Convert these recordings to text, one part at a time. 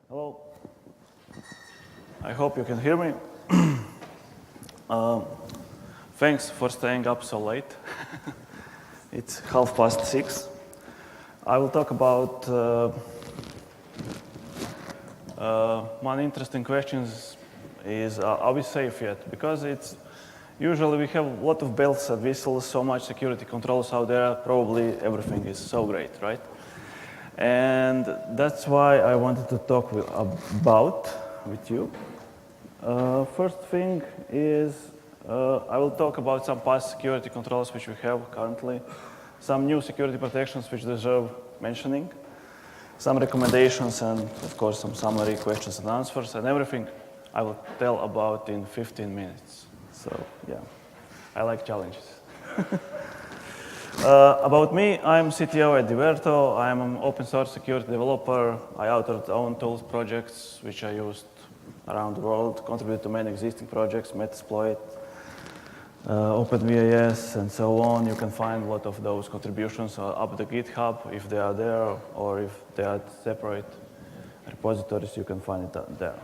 Hello. I hope you can hear me. Thanks for staying up so late. It's 6:30. I will talk about one interesting question is are we safe yet? Because it's usually we have a lot of bells and whistles, so much security controls out there, probably everything is so great, right? And that's why I wanted to talk with you. First thing is I will talk about some past security controls which we have currently, some new security protections which deserve mentioning, some recommendations, and of course some summary questions and answers, and everything I will tell about in 15 minutes. So yeah, I like challenges. About me, I'm CTO at Diverto. I'm an open source security developer. I authored own tools projects which I used around the world, contributed to many existing projects, Metasploit, OpenVAS, and so on. You can find a lot of those contributions up the GitHub if they are there, or if they are separate repositories, you can find it there.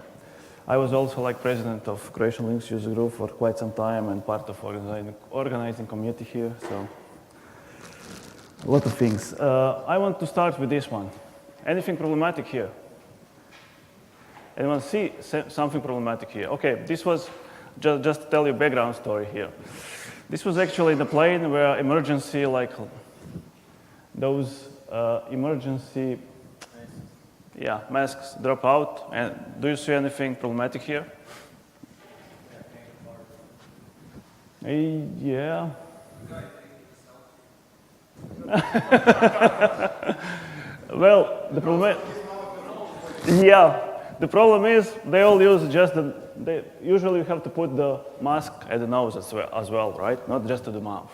I was also like president of Croatian Linux user group for quite some time and part of organizing community here, so a lot of things. I want to start with this one. Anything problematic here? Anyone see something problematic here? Okay, this was just to tell you a background story here. This was actually the plane where emergency, like those emergency masks drop out. And do you see anything problematic here? Yeah. Well, the problem. The problem is they all use they usually you have to put the mask at the nose as well, right? Not just to the mouth.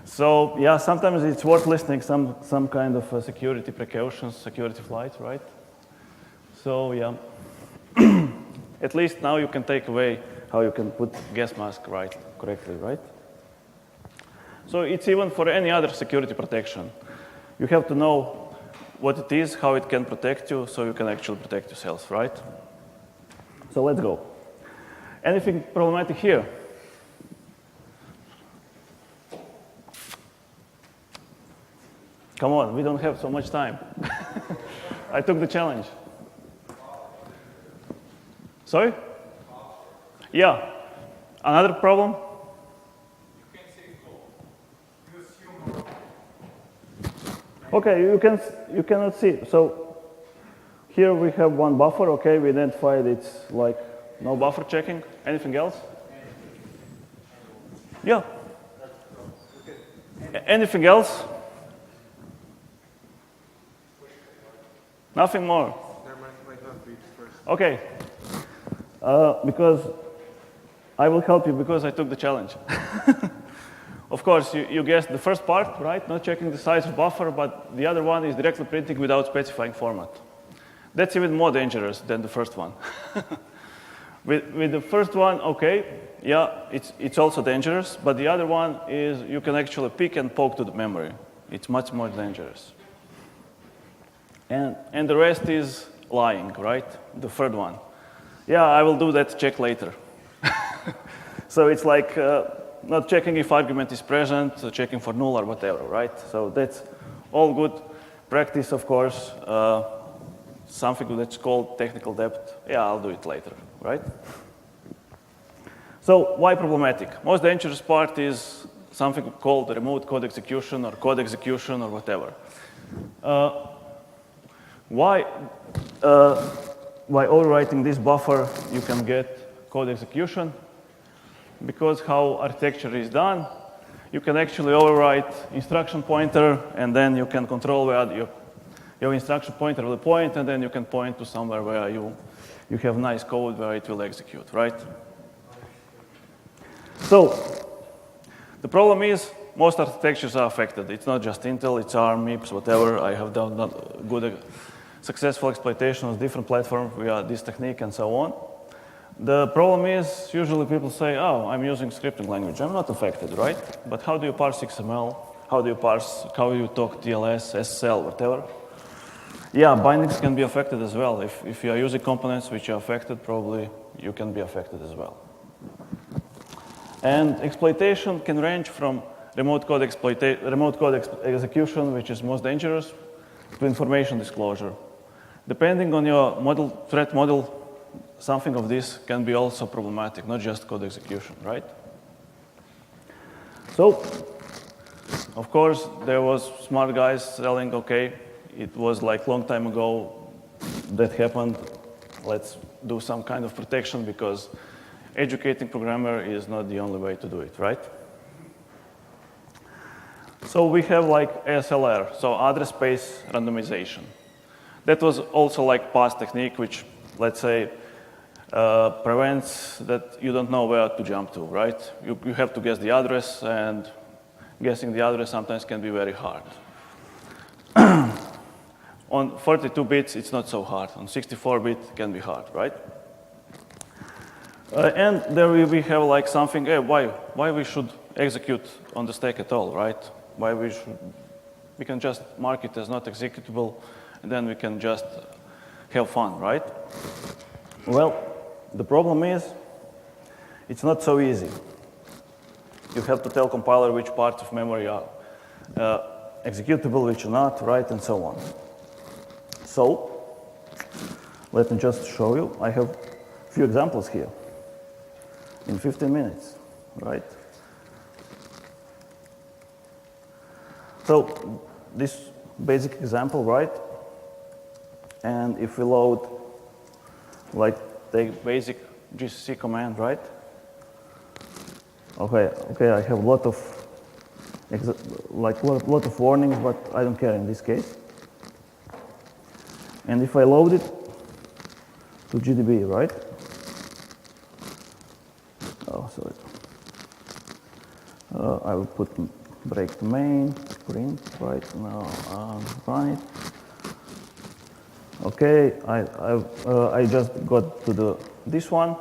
So yeah, sometimes it's worth listening some kind of security precautions, security flights, right? So yeah, at least now you can take away how you can put gas mask correctly, right? So it's even for any other security protection. You have to know what it is, how it can protect you, so you can actually protect yourself, right? So let's go. Anything problematic here? Come on, we don't have so much time. I took the challenge. Sorry? Yeah. Another problem? Okay, you cannot see. So here we have one buffer. Okay, we identified it's like no buffer checking. Anything else? Yeah. Anything else? Nothing more. There might not be first. Okay. Because I will help you because I took the challenge. Of course, you guessed the first part, right? Not checking the size of buffer, but the other one is directly printing without specifying format. That's even more dangerous than the first one. With the first one, okay, yeah, it's also dangerous, but the other one is you can actually pick and poke to the memory. It's much more dangerous. And the rest is lying, right? The third one. Yeah, I will do that check later. So it's like not checking if argument is present, checking for null or whatever, right? So that's all good practice, of course. Something that's called technical debt. Yeah, I'll do it later, right? So why problematic? Most dangerous part is something called remote code execution or code execution or whatever. Why overwriting this buffer you can get code execution? Because how architecture is done, you can actually overwrite instruction pointer, and then you can control where your instruction pointer will point, and then you can point to somewhere where you have nice code where it will execute, right? So the problem is most architectures are affected. It's not just Intel, it's ARM, MIPS, whatever. I have done good, successful exploitation of different platforms via this technique and so on. The problem is, usually people say, oh, I'm using scripting language. I'm not affected, right? But how do you parse XML? How do you talk TLS, SSL, whatever? Yeah, bindings can be affected as well. If you are using components which are affected, probably you can be affected as well. And exploitation can range from remote code execution, which is most dangerous, to information disclosure. Depending on your threat model, something of this can be also problematic, not just code execution, right? So, of course, there was smart guys telling, okay, it was like long time ago that happened. Let's do some kind of protection because educating programmer is not the only way to do it, right? So we have like ASLR, so address space randomization. That was also like past technique, which let's say prevents that you don't know where to jump to, right? You have to guess the address, and guessing the address sometimes can be very hard. On 32 bits, it's not so hard. On 64-bit, it can be hard, right? And there we have like something, hey, why we should execute on the stack at all, right? Why we can just mark it as not executable, and then we can just have fun, right? Well, the problem is, it's not so easy. You have to tell compiler which parts of memory are executable, which are not, right, and so on. So, let me just show you. I have a few examples here in 15 minutes, right? So, this basic example, right? And if we load, like, the basic GCC command, right? Okay, I have a lot of warnings, but I don't care in this case. And if I load it to GDB, right? Oh, sorry. I will put break to main, print, right now, run it. Okay, I just got to this one.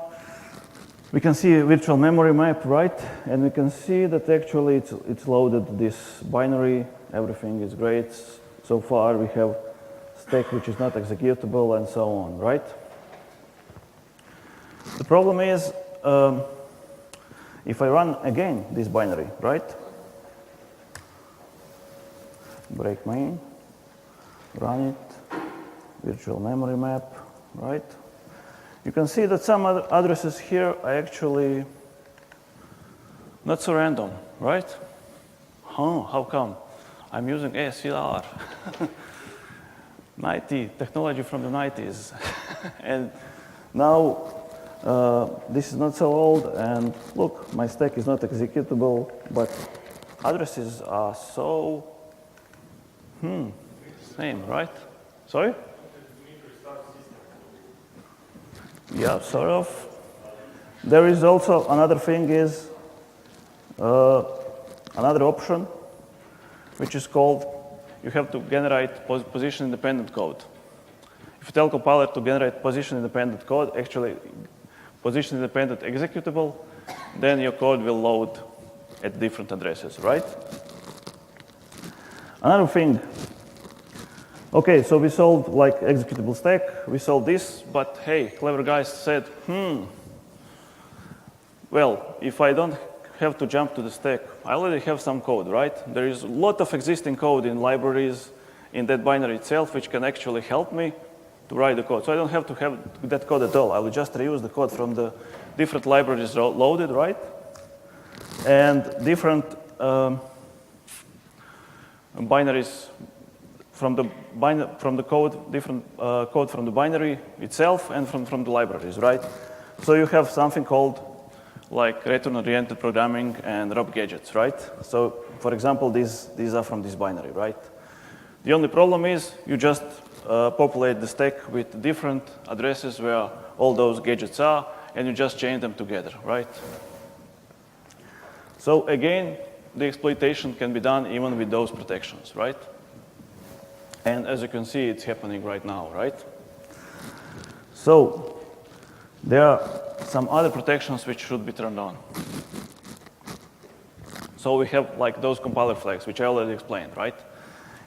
We can see a virtual memory map, right? And we can see that actually it's loaded this binary. Everything is great. So far we have stack which is not executable and so on, right? The problem is if I run again this binary, right? Break main, run it, virtual memory map, right? You can see that some other addresses here are actually not so random, right? How come? I'm using ASLR. 90, technology from the 90s. And now this is not so old, and look, my stack is not executable, but addresses are so, same, right? Sorry? Yeah, sort of. There is also another thing is another option, which is called you have to generate position-independent code. If you tell compiler to generate position-independent code, actually position-independent executable, then your code will load at different addresses, right? Another thing. Okay, so we solved like executable stack, we solved this, but hey, clever guys said, well, if I don't have to jump to the stack, I already have some code, right? There is a lot of existing code in libraries in that binary itself, which can actually help me to write the code. So I don't have to have that code at all. I will just reuse the code from the different libraries loaded, right? And different binaries from the code, different code from the binary itself and from the libraries, right? So you have something called like return-oriented programming and ROP gadgets, right? So, for example, these are from this binary, right? The only problem is you just populate the stack with different addresses where all those gadgets are, and you just chain them together, right? So again, the exploitation can be done even with those protections, right? And as you can see, it's happening right now, right? So there are some other protections which should be turned on. So we have like those compiler flags, which I already explained, right?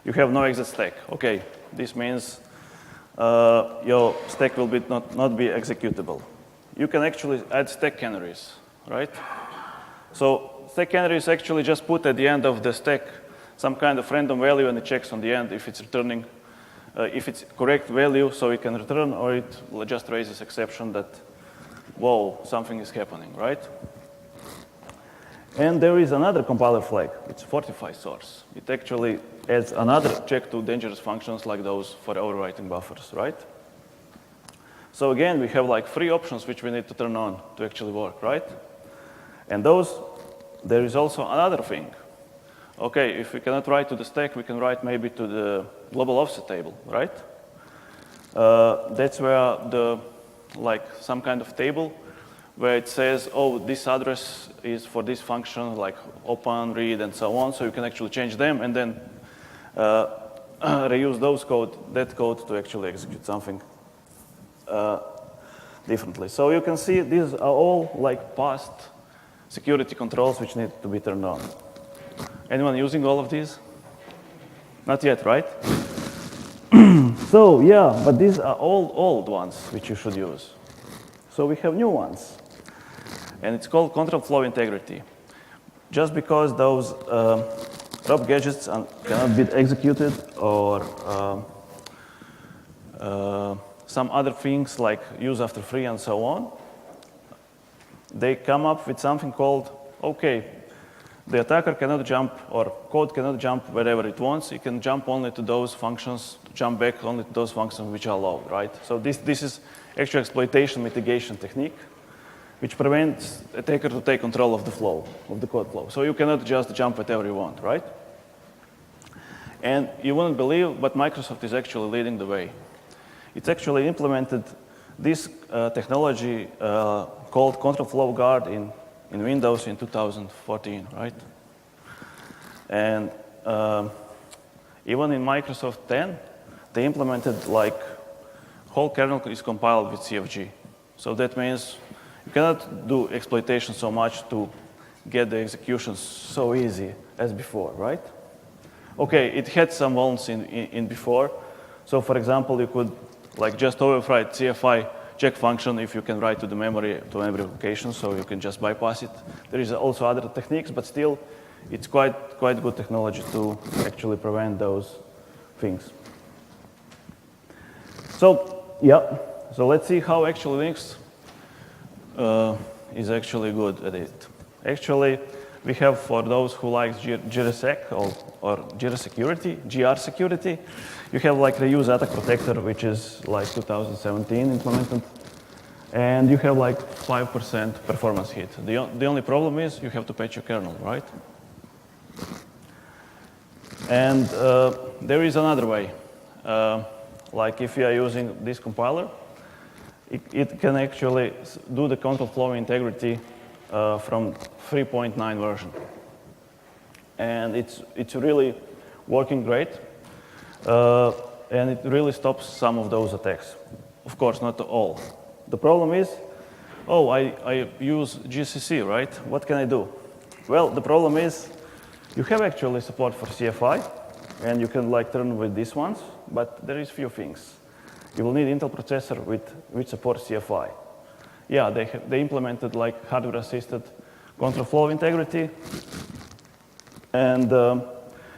You have no exit stack. Okay, this means your stack will not be executable. You can actually add stack canaries, right? So stack canaries actually just put at the end of the stack some kind of random value, and it checks on the end if it's returning, if it's correct value, so it can return, or it just raises exception that, whoa, something is happening, right? And there is another compiler flag. It's fortify source. It actually adds another check to dangerous functions like those for overwriting buffers, right? So again, we have like 3 options which we need to turn on to actually work, right? And there is also another thing. Okay, if we cannot write to the stack, we can write maybe to the global offset table, right? That's where some kind of table where it says, oh, this address is for this function, like open, read, and so on. So you can actually change them and then reuse that code to actually execute something differently. So you can see these are all like past security controls which need to be turned on. Anyone using all of these? Not yet, right? So yeah, but these are all old ones which you should use. So we have new ones. And it's called control flow integrity. Just because those ROP gadgets cannot be executed or some other things like use after free and so on, they come up with something called, okay, the attacker cannot jump or code cannot jump wherever it wants. It can jump only to those functions, jump back only to those functions which are allowed, right? So this is actually exploitation mitigation technique, which prevents attacker to take control of the flow, of the code flow. So you cannot just jump wherever you want, right? And you wouldn't believe, but Microsoft is actually leading the way. It's actually implemented this technology called Control Flow Guard in Windows in 2014, right? And even in Microsoft 10, they implemented like whole kernel is compiled with CFG. So that means you cannot do exploitation so much to get the execution so easy as before, right? Okay, it had some vulns in before. So for example, you could like just override CFI check function if you can write to the memory to every location, so you can just bypass it. There is also other techniques, but still, it's quite good technology to actually prevent those things. So yeah, so let's see how actually Linux is actually good at it. Actually, we have for those who like GRSec or GR security, you have like reuse attack protector, which is like 2017 implemented. And you have like 5% performance hit. The only problem is you have to patch your kernel, right? And there is another way. Like if you are using this compiler, it can actually do the control flow integrity from 3.9 version. And it's really working great. And it really stops some of those attacks. Of course, not all. The problem is, oh, I use GCC, right? What can I do? Well, the problem is you have actually support for CFI, and you can like turn with these ones, but there is few things. You will need Intel processor which supports CFI. Yeah, they implemented like hardware-assisted control flow integrity, and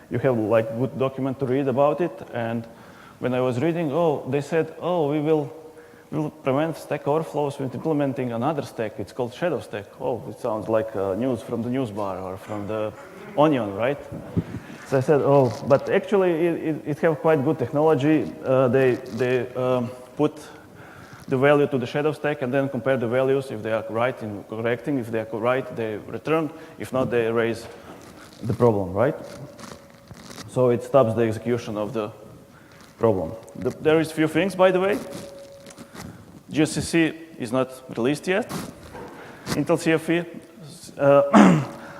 you have like good document to read about it. And when I was reading, they said, we will prevent stack overflows with implementing another stack. It's called shadow stack. Oh, it sounds like news from the news bar or from the Onion, right? So I said, but actually it have quite good technology. They put the value to the shadow stack and then compare the values. If they are right in correcting, if they are right, they return. If not, they erase the problem, right? So it stops the execution of the problem. There is few things, by the way. GCC is not released yet. Intel CFE,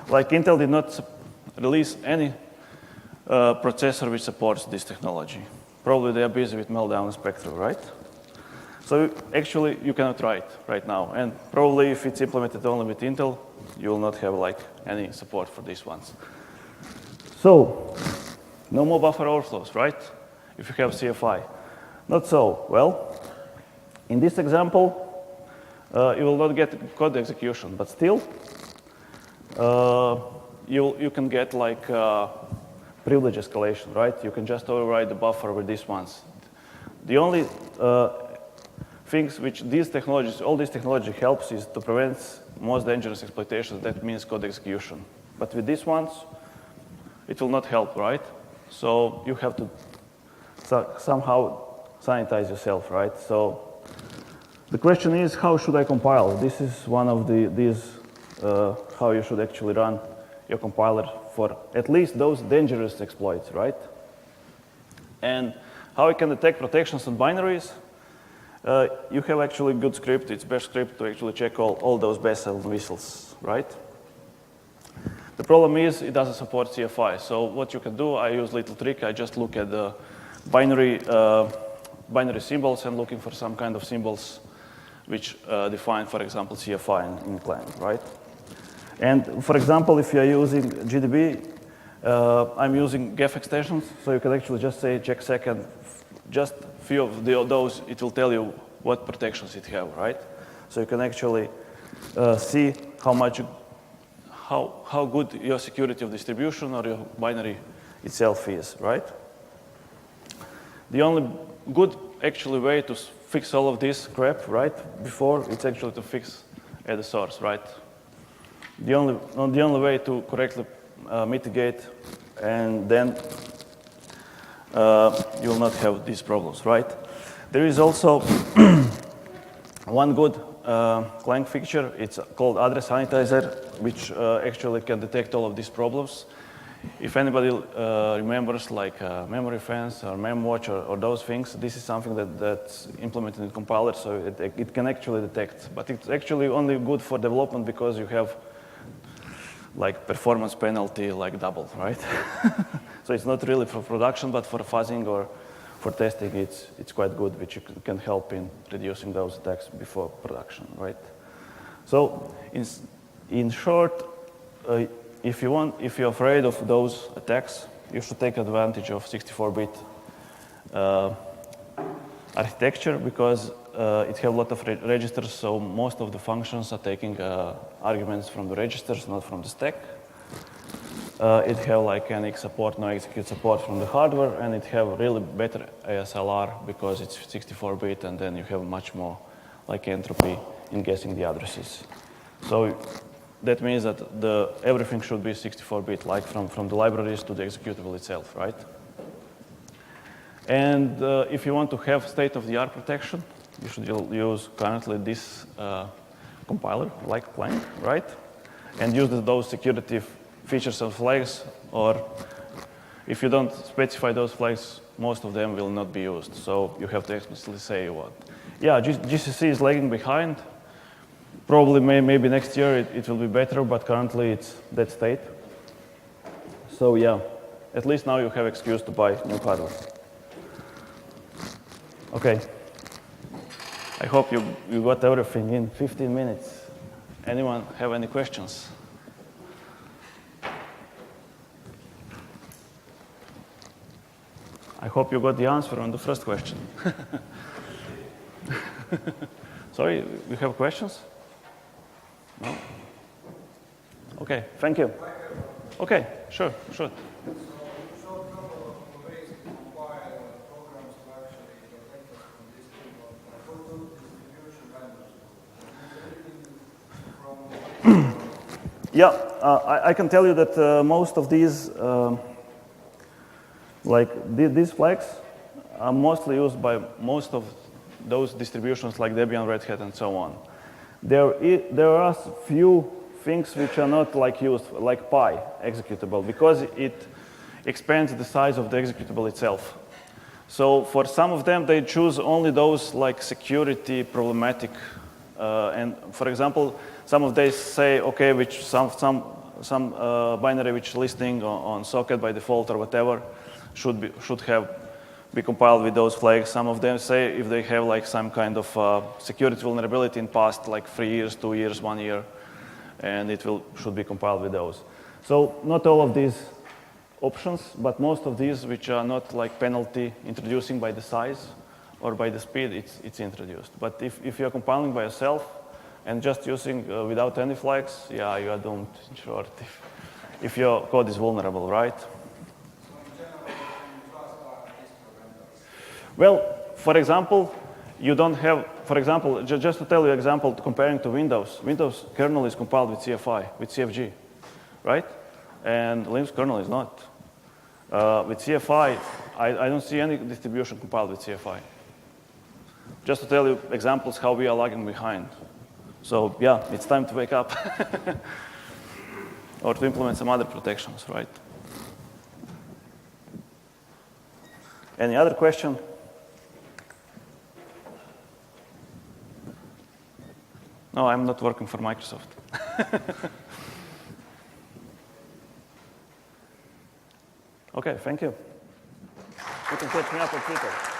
like Intel did not release any processor which supports this technology. Probably they are busy with Meltdown and Spectre, right? So actually, you cannot write right now. And probably if it's implemented only with Intel, you will not have like any support for these ones. So no more buffer overflows, right? If you have CFI. Not so. Well, in this example, you will not get code execution, but still, you can get like privilege escalation, right? You can just override the buffer with these ones. The only things which all these technology helps is to prevent most dangerous exploitations. That means code execution. But with these ones, it will not help, right? So you have to somehow sanitize yourself, right? So the question is, how should I compile? This is one of these how you should actually run your compiler for at least those dangerous exploits, right? And how you can detect protections on binaries? You have actually good script. It's bash script to actually check all those bells and whistles, right? The problem is it doesn't support CFI. So what you can do, I use a little trick. I just look at the binary symbols and looking for some kind of symbols which define, for example, CFI in client, right? And for example, if you are using GDB, I'm using gef extensions, so you can actually just say check second, just few of those, it will tell you what protections it have, right? So you can actually see how good your security of distribution or your binary itself is, right? The only good actually way to fix all of this crap, right, before it's actually to fix at the source, right? The only way to correctly mitigate, and then you will not have these problems, right? There is also one good Clang feature. It's called address sanitizer, which actually can detect all of these problems. If anybody remembers like memory fence or memwatch or those things, this is something that's implemented in compiler, so it can actually detect. But it's actually only good for development because you have like performance penalty like double, right? So it's not really for production, but for fuzzing or for testing, it's quite good, which can help in reducing those attacks before production, right? So in short, if you're afraid of those attacks, you should take advantage of 64-bit architecture because it has a lot of registers, so most of the functions are taking arguments from the registers, not from the stack. It has like NX support, no execute support from the hardware, and it has really better ASLR because it's 64-bit, and then you have much more like entropy in guessing the addresses. So that means that everything should be 64-bit, like from the libraries to the executable itself, right? And if you want to have state-of-the-art protection, you should use currently this compiler, like Clang, right? And use those security features and flags, or if you don't specify those flags, most of them will not be used. So you have to explicitly say what. Yeah, GCC is lagging behind. Probably maybe next year it will be better, but currently it's that state. So yeah, at least now you have excuse to buy new hardware. Okay. I hope you got everything in 15 minutes. Anyone have any questions? I hope you got the answer on the first question. Sorry, you have questions? No? Okay, thank you. Okay, sure. Yeah, I can tell you that most of these, these flags are mostly used by most of those distributions like Debian, Red Hat, and so on. There are few things which are not like used, like Pi executable, because it expands the size of the executable itself. So for some of them, they choose only those like security problematic. And for example, some of they say, okay, which some binary which listing on socket by default or whatever should be compiled with those flags. Some of them say if they have like some kind of security vulnerability in past, like 3 years, 2 years, 1 year, and should be compiled with those. So not all of these options, but most of these which are not like penalty introducing by the size or by the speed it's introduced. But if you're compiling by yourself and just using without any flags, yeah, you are doomed in short if your code is vulnerable, right? Well, for example, you don't have, for example, just to tell you an example, comparing to Windows. Windows kernel is compiled with CFI, with CFG, right? And Linux kernel is not. With CFI, I don't see any distribution compiled with CFI. Just to tell you examples how we are lagging behind. So yeah, it's time to wake up. Or to implement some other protections, right? Any other question? No, I'm not working for Microsoft. Okay, thank you. You can catch me up on Twitter.